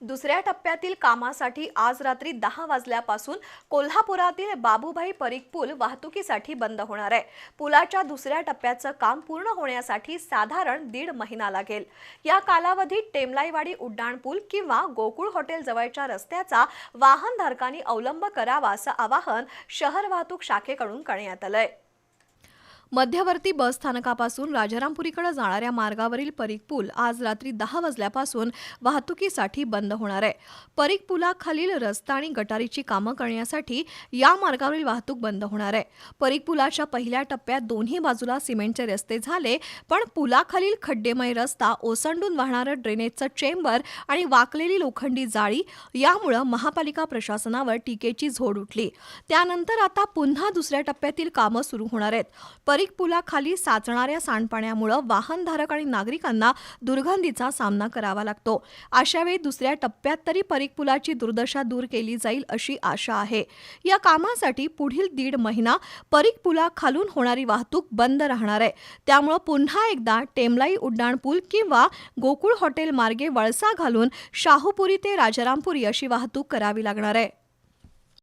दुसऱ्या टप्प्यातील कामासाठी आज रात्री 10 वाजल्यापासून कोल्हापुरातील बाबूभाई परीख पूल वाहतुकीसाठी बंद होणार आहे। पुलाच्या दुसऱ्या टप्प्याचं काम पूर्ण होण्यासाठी साधारण 1.5 महिना लागेल। या कालावधीत टेमलाईवाडी उड्डाण पूल किंवा गोकुळ हॉटेल जवळच्या रस्त्याचा वाहनधारकांनी अवलंब करावा असं आवाहन शहर वाहतूक शाखेकडून करण्यात आलंय। मध्यवर्ती बस स्थानकापासून राजारामपुरीकडे जाणाऱ्या मार्गावरील परीख पूल आज रात्री 10 वाजल्यापासून वाहतुकीसाठी बंद होणार आहे। परीख पुलाखालील रस्ता आणि गटारीची कामं करण्यासाठी या मार्गावरील वाहतूक बंद होणार आहे। परीख पुलाच्या पहिल्या टप्प्यात दोन्ही बाजूला सिमेंटचे रस्ते झाले, पण पुलाखालील खड्डेमय रस्ता, ओसंडून वाहणारं ड्रेनेजचं चेंबर आणि वाकलेली लोखंडी जाळी यामुळे महापालिका प्रशासनावर टीकेची झोड उठली। त्यानंतर आता पुन्हा दुसऱ्या टप्प्यातील कामं सुरू होणार आहेत। परीख पुलाखाली साचणाऱ्या सांडपाण्यामुळे वाहनधारक आणि नागरिकांना दुर्गंधीचा सामना करावा लागतो। अशावेळी दुसऱ्या टप्प्यात तरी परीख पुलाची दुर्दशा दूर केली जाईल अशी आशा आहे। या कामासाठी पुढील 1.5 महिना परीख पुलाखालून होणारी वाहतूक बंद राहणार आहे। त्यामुळे पुन्हा एकदा टेमलाई उड्डाण पूल किंवा गोकुळ हॉटेल मार्गे वळसा घालून शाहूपुरी ते राजारामपुरी अशी वाहतूक करावी लागणार आहे।